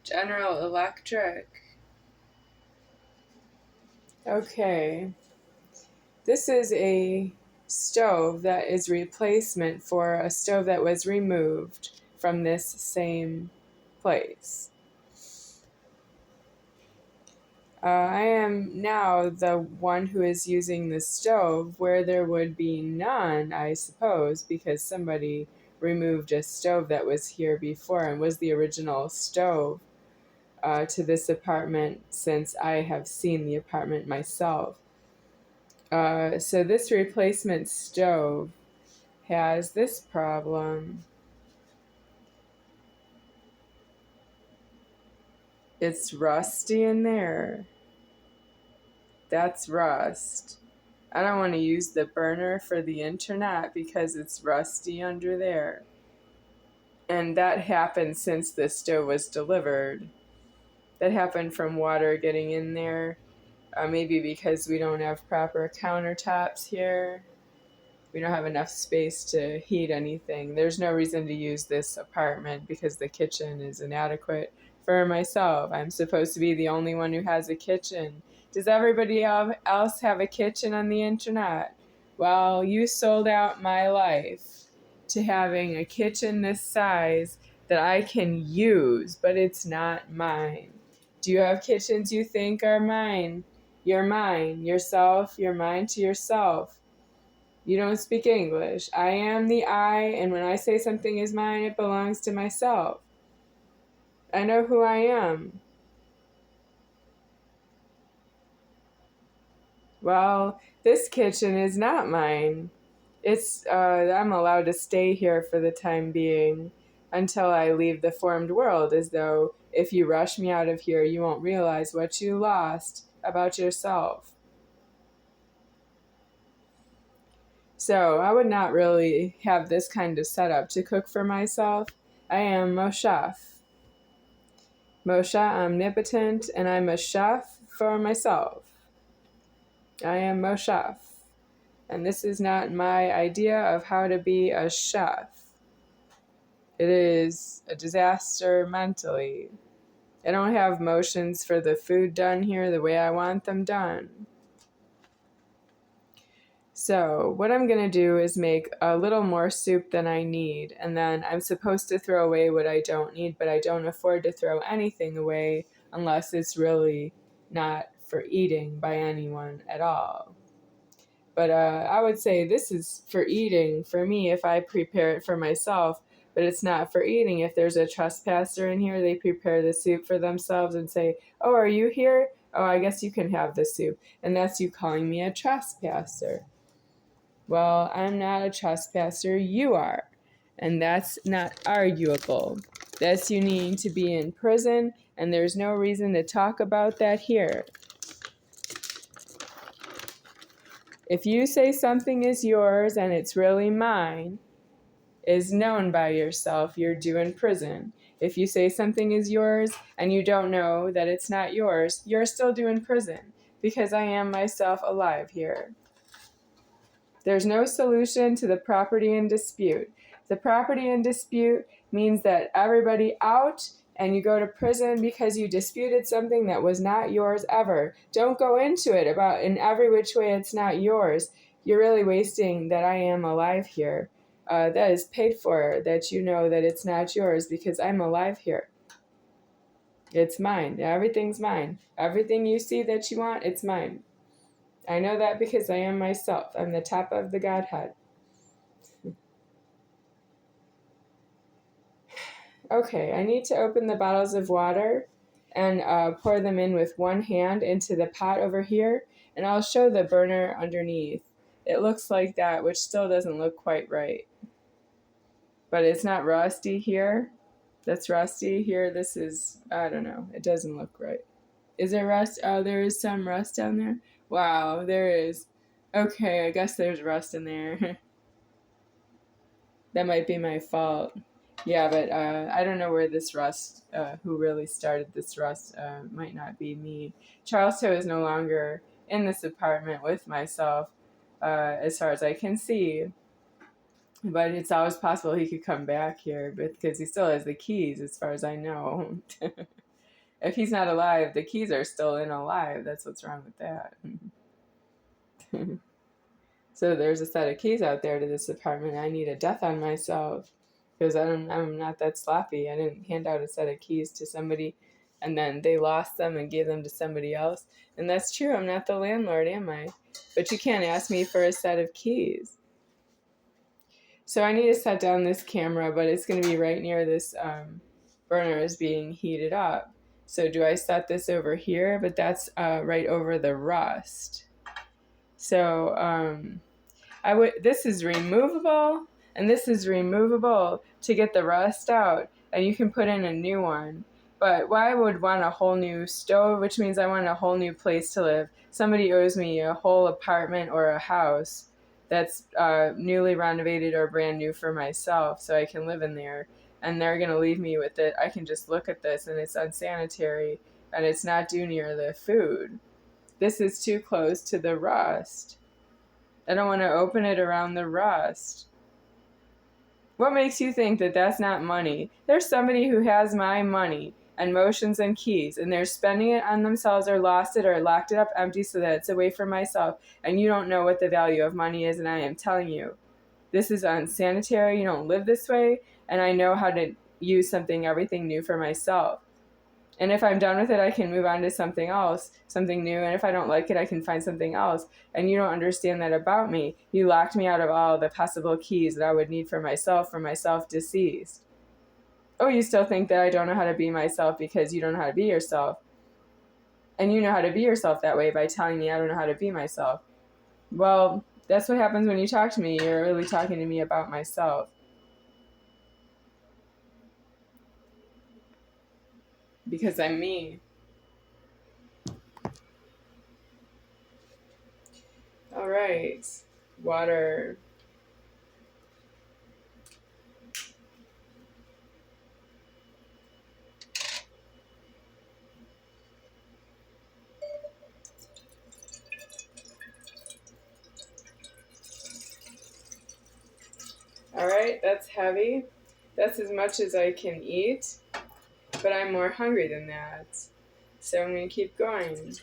General Electric. Okay. This is a stove that is replacement for a stove that was removed from this same place. I am now the one who is using the stove where there would be none, I suppose, because somebody removed a stove that was here before and was the original stove to this apartment since I have seen the apartment myself. So this replacement stove has this problem. It's rusty in there. That's rust. I don't want to use the burner for the internet because it's rusty under there. And that happened since the stove was delivered. That happened from water getting in there. Maybe because we don't have proper countertops here. We don't have enough space to heat anything. There's no reason to use this apartment because the kitchen is inadequate for myself. I'm supposed to be the only one who has a kitchen. Does everybody else have a kitchen on the internet? Well, you sold out my life to having a kitchen this size that I can use, but it's not mine. Do you have kitchens you think are mine? You're mine. Yourself, you're mine to yourself. You don't speak English. I am the I, and when I say something is mine, it belongs to myself. I know who I am. Well, this kitchen is not mine. I'm allowed to stay here for the time being until I leave the formed world, as though if you rush me out of here, you won't realize what you lost about yourself. So I would not really have this kind of setup to cook for myself. I am Moshe. Moshe omnipotent, and I'm a chef for myself. I am Moshe. And this is not my idea of how to be a chef. It is a disaster mentally. I don't have motions for the food done here the way I want them done. So what I'm going to do is make a little more soup than I need, and then I'm supposed to throw away what I don't need, but I don't afford to throw anything away unless it's really not for eating by anyone at all. But I would say this is for eating for me if I prepare it for myself, but it's not for eating. If there's a trespasser in here, they prepare the soup for themselves and say, "Oh, are you here? Oh, I guess you can have the soup." And that's you calling me a trespasser. Well, I'm not a trespasser, you are. And that's not arguable. That's you needing to be in prison, and there's no reason to talk about that here. If you say something is yours and it's really mine, is known by yourself, you're due in prison. If you say something is yours and you don't know that it's not yours, you're still due in prison because I am myself alive here. There's no solution to the property in dispute. The property in dispute means that everybody out and you go to prison because you disputed something that was not yours ever. Don't go into it about in every which way it's not yours. You're really wasting that I am alive here. That is paid for, that you know that it's not yours because I'm alive here. It's mine. Everything's mine. Everything you see that you want, it's mine. I know that because I am myself. I'm the top of the Godhead. Okay, I need to open the bottles of water and pour them in with one hand into the pot over here, and I'll show the burner underneath. It looks like that, which still doesn't look quite right. But it's not rusty here. That's rusty here. This is, I don't know. It doesn't look right. Is there rust? Oh, there is some rust down there. Wow, there is. Okay, I guess there's rust in there. That might be my fault. Yeah, but I don't know where this rust, who really started this rust, might not be me. Charlestown is no longer in this apartment with myself, as far as I can see. But it's always possible he could come back here because he still has the keys, as far as I know. If he's not alive, the keys are still in alive. That's what's wrong with that. So there's a set of keys out there to this apartment. I need a death on myself because I'm not that sloppy. I didn't hand out a set of keys to somebody and then they lost them and gave them to somebody else. And that's true. I'm not the landlord, am I? But you can't ask me for a set of keys. So I need to set down this camera, but it's going to be right near this burner is being heated up. So do I set this over here? But that's right over the rust. So this is removable and this is removable to get the rust out, and you can put in a new one. But why I would want a whole new stove, which means I want a whole new place to live. Somebody owes me a whole apartment or a house that's newly renovated or brand new for myself so I can live in there. And they're going to leave me with it. I can just look at this and it's unsanitary and it's not due near the food. This is too close to the rust. I don't want to open it around the rust. What makes you think that that's not money? There's somebody who has my money and motions and keys, and they're spending it on themselves or lost it or locked it up empty so that it's away from myself, and you don't know what the value of money is, and I am telling you, this is unsanitary. You don't live this way, and I know how to use everything new for myself. And if I'm done with it, I can move on to something else, something new. And if I don't like it, I can find something else. And you don't understand that about me. You locked me out of all the possible keys that I would need for myself deceased. Oh, you still think that I don't know how to be myself because you don't know how to be yourself. And you know how to be yourself that way by telling me I don't know how to be myself. Well, that's what happens when you talk to me. You're really talking to me about myself. Because I'm me. All right. Water. All right, that's heavy. That's as much as I can eat, but I'm more hungry than that. So I'm going to keep going.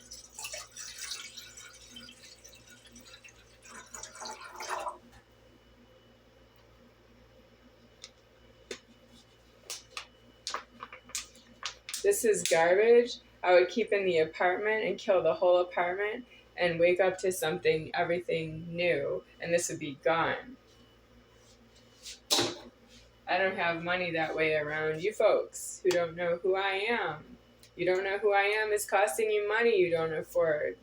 This is garbage. I would keep in the apartment and kill the whole apartment and wake up to everything new, and this would be gone. I don't have money that way around you folks who don't know who I am. You don't know who I am is costing you money you don't afford.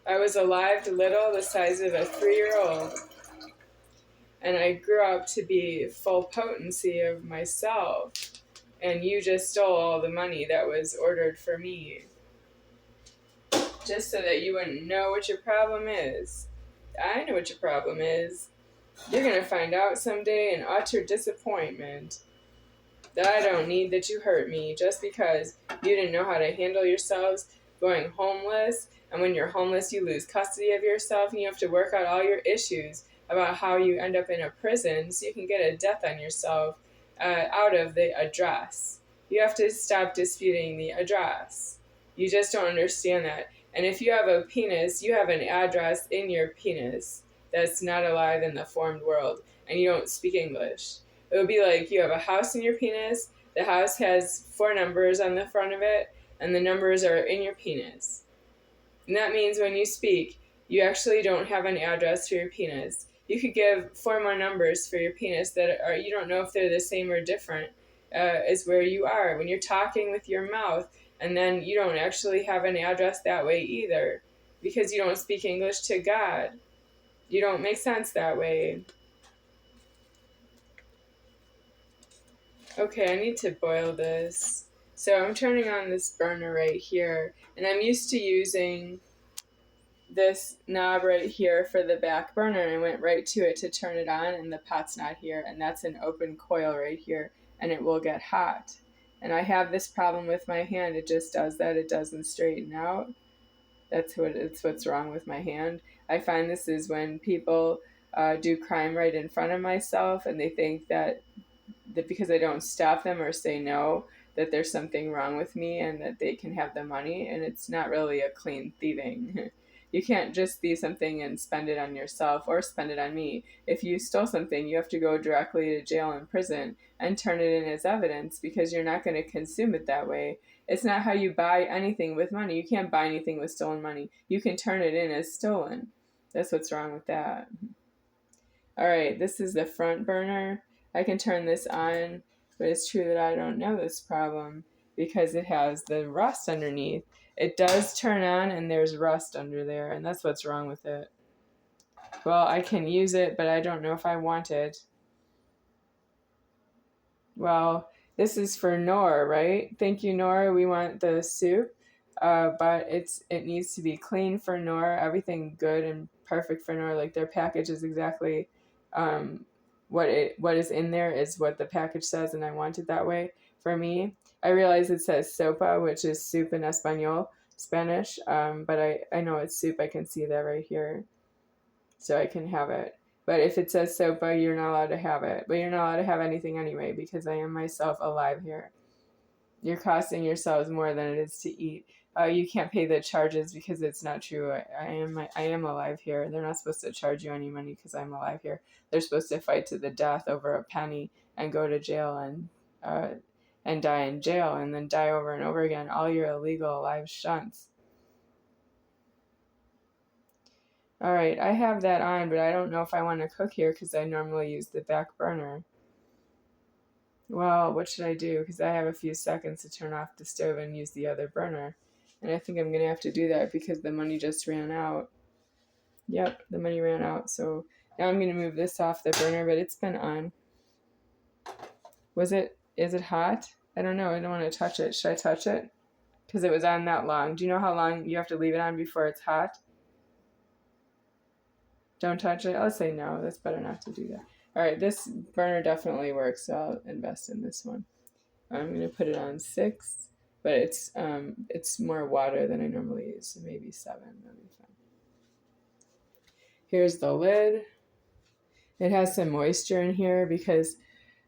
I was alive little, the size of a 3-year-old. And I grew up to be full potency of myself. And you just stole all the money that was ordered for me. Just so that you wouldn't know what your problem is. I know what your problem is. You're going to find out someday in utter disappointment that I don't need that you hurt me just because you didn't know how to handle yourselves going homeless. And when you're homeless, you lose custody of yourself and you have to work out all your issues about how you end up in a prison so you can get a death on yourself out of the address. You have to stop disputing the address. You just don't understand that. And if you have a penis, you have an address in your penis that's not alive in the formed world, and you don't speak English. It would be like you have a house in your penis, the house has 4 numbers on the front of it, and the numbers are in your penis. And that means when you speak, you actually don't have an address for your penis. You could give 4 more numbers for your penis that are, you don't know if they're the same or different as where you are. When you're talking with your mouth, and then you don't actually have an address that way either, because you don't speak English to God. You don't make sense that way. Okay, I need to boil this. So I'm turning on this burner right here, and I'm used to using this knob right here for the back burner, and I went right to it to turn it on, and the pot's not here, and that's an open coil right here, and it will get hot. And I have this problem with my hand. It just does that. It doesn't straighten out. It's what's wrong with my hand. I find this is when people do crime right in front of myself, and they think that because I don't stop them or say no, that there's something wrong with me and that they can have the money, and it's not really a clean thieving. You can't just thieve something and spend it on yourself or spend it on me. If you stole something, you have to go directly to jail and prison and turn it in as evidence because you're not going to consume it that way. It's not how you buy anything with money. You can't buy anything with stolen money. You can turn it in as stolen. That's what's wrong with that. All right, this is the front burner. I can turn this on, but it's true that I don't know this problem because it has the rust underneath. It does turn on and there's rust under there, and that's what's wrong with it. Well, I can use it, but I don't know if I want it. Well, this is for Nora, right? Thank you, Nora. We want the soup, but it needs to be clean for Nora. Everything good and perfect for Nora. Like their package is exactly um, what is in there is what the package says, and I want it that way for me. I realize it says sopa, which is soup in Espanol, Spanish, but I know it's soup. I can see that right here, so I can have it. But if it says SOPA, you're not allowed to have it. But you're not allowed to have anything anyway because I am myself alive here. You're costing yourselves more than it is to eat. You can't pay the charges because it's not true. I am alive here. They're not supposed to charge you any money because I'm alive here. They're supposed to fight to the death over a penny and go to jail and die in jail and then die over and over again. All your illegal alive shunts. All right, I have that on, but I don't know if I want to cook here because I normally use the back burner. Well, what should I do? Because I have a few seconds to turn off the stove and use the other burner. And I think I'm going to have to do that because the money just ran out. Yep, the money ran out. So now I'm going to move this off the burner, but it's been on. Is it hot? I don't know. I don't want to touch it. Should I touch it? Because it was on that long. Do you know how long you have to leave it on before it's hot? Don't touch it. I'll say no. That's better not to do that. All right, this burner definitely works, so I'll invest in this one. I'm going to put it on 6, but it's more water than I normally use, so maybe 7. That'll be fine. Here's the lid. It has some moisture in here because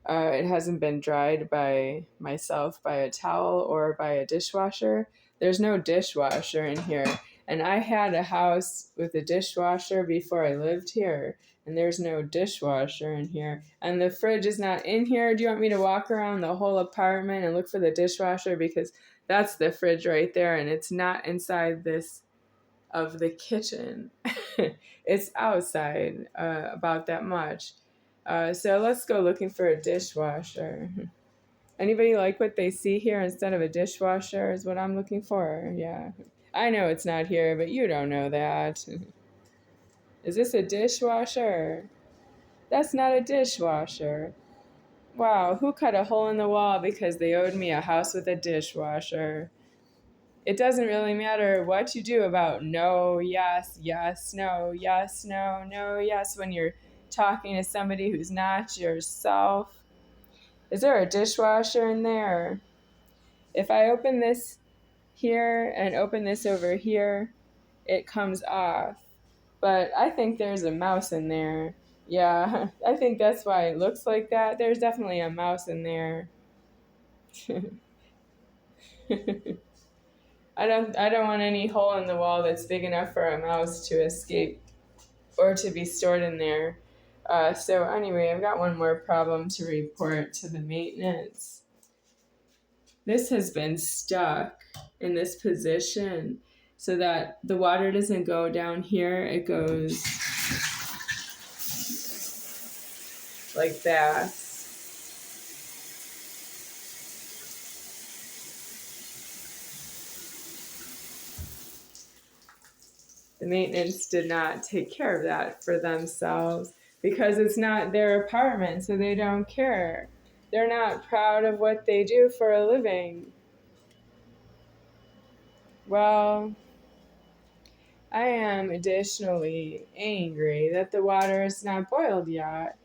it hasn't been dried by myself by a towel or by a dishwasher. There's no dishwasher in here. And I had a house with a dishwasher before I lived here. And there's no dishwasher in here. And the fridge is not in here. Do you want me to walk around the whole apartment and look for the dishwasher? Because that's the fridge right there. And it's not inside this of the kitchen. It's outside about that much. So let's go looking for a dishwasher. Anybody like what they see here instead of a dishwasher is what I'm looking for. Yeah. I know it's not here, but you don't know that. Is this a dishwasher? That's not a dishwasher. Wow, who cut a hole in the wall because they owed me a house with a dishwasher? It doesn't really matter what you do about no, yes, yes, no, yes, no, no, yes when you're talking to somebody who's not yourself. Is there a dishwasher in there? If I open this here and open this over here, it comes off. But I think there's a mouse in there. Yeah, I think that's why it looks like that. There's definitely a mouse in there. I don't want any hole in the wall that's big enough for a mouse to escape or to be stored in there. So anyway, I've got one more problem to report to the maintenance. This has been stuck in this position so that the water doesn't go down here. It goes like that. The maintenance did not take care of that for themselves because it's not their apartment, so they don't care. They're not proud of what they do for a living. Well, I am additionally angry that the water is not boiled yet.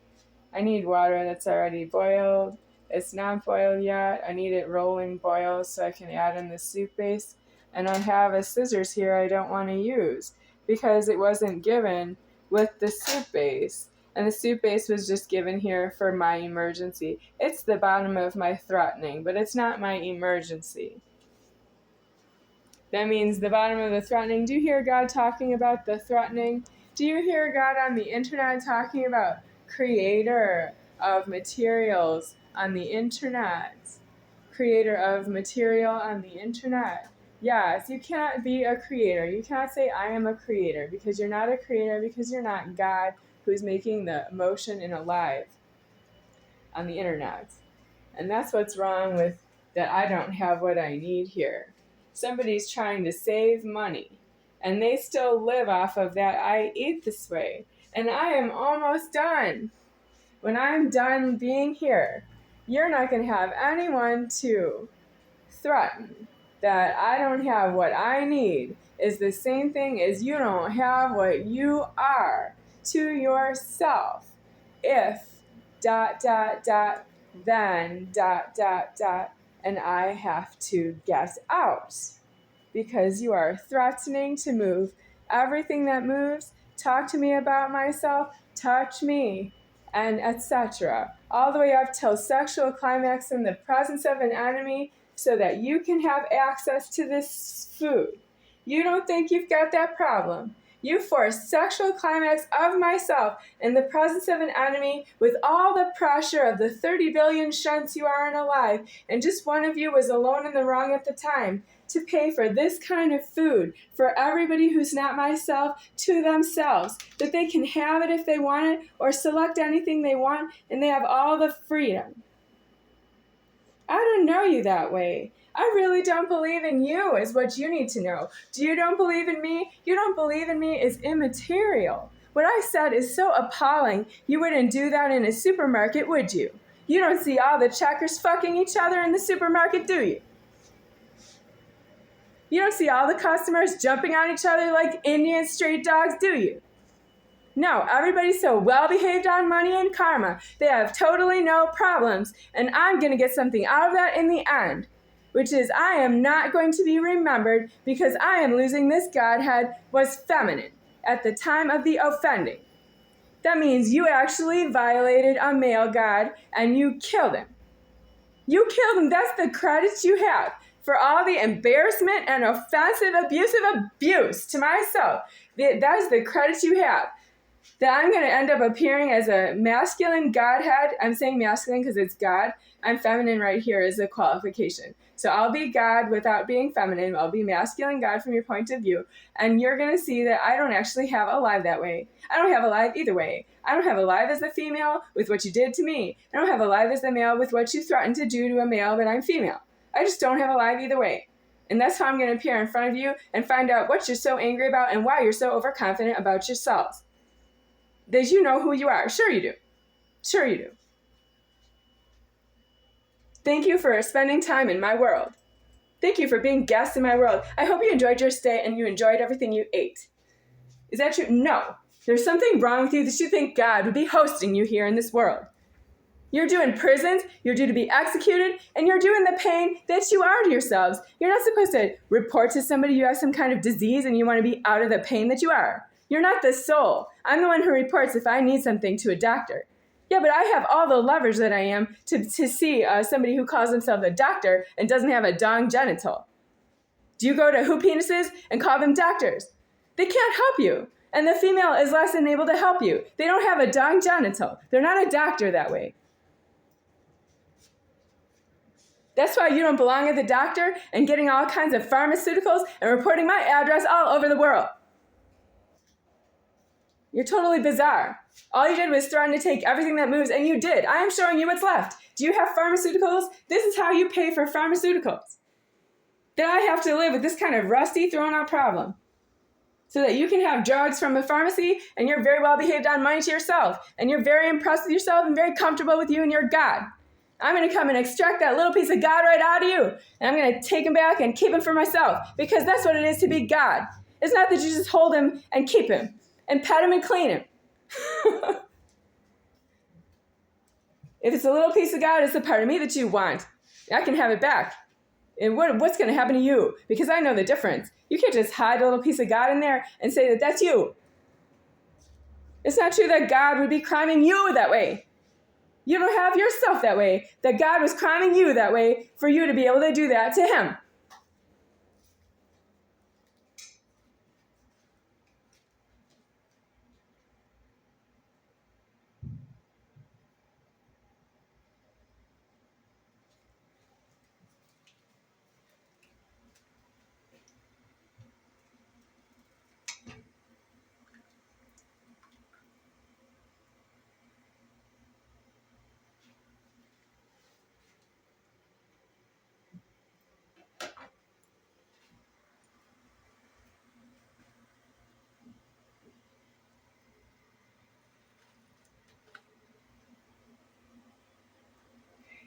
I need water that's already boiled. It's not boiled yet. I need it rolling boil so I can add in the soup base. And I have a scissors here I don't want to use because it wasn't given with the soup base. And the soup base was just given here for my emergency. It's the bottom of my threatening, but it's not my emergency. That means the bottom of the threatening. Do you hear God talking about the threatening? Do you hear God on the internet talking about creator of materials on the internet? Creator of material on the internet. Yes, you cannot be a creator. You cannot say, I am a creator, because you're not a creator, because you're not God who's making the motion and alive on the internet. And that's what's wrong with that I don't have what I need here. Somebody's trying to save money, and they still live off of that I eat this way. And I am almost done. When I'm done being here, you're not going to have anyone to threaten that I don't have what I need is the same thing as you don't have what you are to yourself. If ... then ... and I have to get out because you are threatening to move everything that moves, talk to me about myself, touch me, and etc. All the way up till sexual climax in the presence of an enemy so that you can have access to this food. You don't think you've got that problem. You force sexual climax of myself in the presence of an enemy with all the pressure of the 30 billion shunts you are in alive, and just one of you was alone in the wrong at the time to pay for this kind of food for everybody who's not myself to themselves, that they can have it if they want it or select anything they want, and they have all the freedom. I don't know you that way. I really don't believe in you is what you need to know. Do you don't believe in me? You don't believe in me is immaterial. What I said is so appalling, you wouldn't do that in a supermarket, would you? You don't see all the checkers fucking each other in the supermarket, do you? You don't see all the customers jumping on each other like Indian street dogs, do you? No, everybody's so well behaved on money and karma. They have totally no problems. And I'm going to get something out of that in the end, which is I am not going to be remembered because I am losing this Godhead was feminine at the time of the offending. That means you actually violated a male God and you killed him. You killed him. That's the credit you have for all the embarrassment and offensive, abusive abuse to myself. That is the credit you have. That I'm going to end up appearing as a masculine Godhead. I'm saying masculine because it's God. I'm feminine right here as a qualification. So I'll be God without being feminine. I'll be masculine God from your point of view. And you're going to see that I don't actually have a life that way. I don't have a life either way. I don't have a life as a female with what you did to me. I don't have a life as a male with what you threatened to do to a male, but I'm female. I just don't have a life either way. And that's how I'm going to appear in front of you and find out what you're so angry about and why you're so overconfident about yourselves. That you know who you are. Sure you do. Sure you do. Thank you for spending time in my world. Thank you for being guests in my world. I hope you enjoyed your stay and you enjoyed everything you ate. Is that true? No. There's something wrong with you that you think God would be hosting you here in this world. You're due in prisons, you're due to be executed, and you're due in the pain that you are to yourselves. You're not supposed to report to somebody you have some kind of disease and you want to be out of the pain that you are. You're not the soul. I'm the one who reports if I need something to a doctor. Yeah, but I have all the leverage that I am to see somebody who calls himself a doctor and doesn't have a dong genital. Do you go to who penises and call them doctors? They can't help you. And the female is less than able to help you. They don't have a dong genital. They're not a doctor that way. That's why you don't belong at the doctor and getting all kinds of pharmaceuticals and reporting my address all over the world. You're totally bizarre. All you did was threaten to take everything that moves, and you did. I am showing you what's left. Do you have pharmaceuticals? This is how you pay for pharmaceuticals. Then I have to live with this kind of rusty, thrown-out problem. So that you can have drugs from a pharmacy, and you're very well behaved on money to yourself, and you're very impressed with yourself and very comfortable with you and your God. I'm going to come and extract that little piece of God right out of you, and I'm going to take him back and keep him for myself, because that's what it is to be God. It's not that you just hold him and keep him, and pet him and clean him. If it's a little piece of God, it's the part of me that you want. I can have it back. And what's going to happen to you? Because I know the difference. You can't just hide a little piece of God in there and say that that's you. It's not true that God would be criming you that way. You don't have yourself that way. That God was criming you that way for you to be able to do that to him.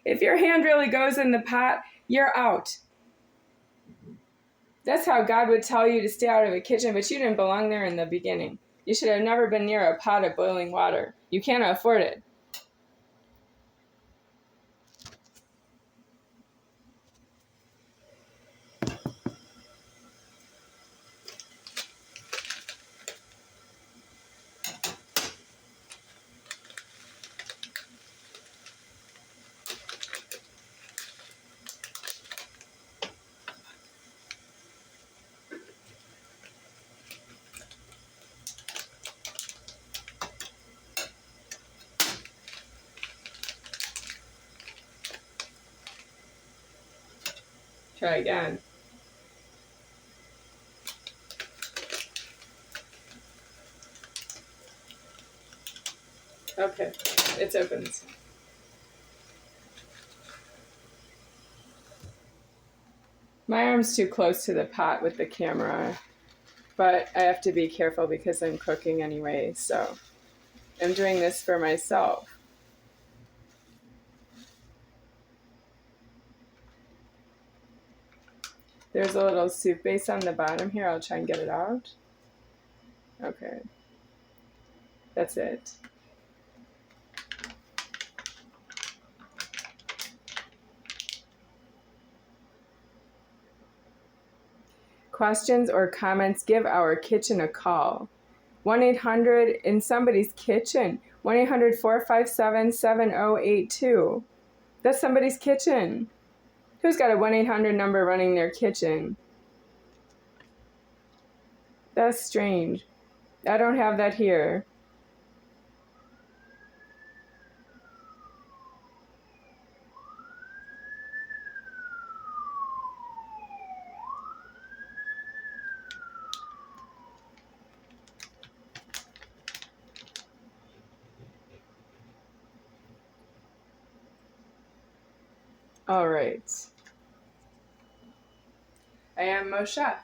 If your hand really goes in the pot, you're out. That's how God would tell you to stay out of a kitchen, but you didn't belong there in the beginning. You should have never been near a pot of boiling water. You can't afford it. Try again. Okay, it's opened. My arm's too close to the pot with the camera, but I have to be careful because I'm cooking anyway, so I'm doing this for myself. There's a little soup base on the bottom here. I'll try and get it out. Okay. That's it. Questions or comments, give our kitchen a call. 1-800 in somebody's kitchen. 1-800-457-7082. That's somebody's kitchen. Who's got a 1-800 number running their kitchen? That's strange. I don't have that here. All right. I am Moshe.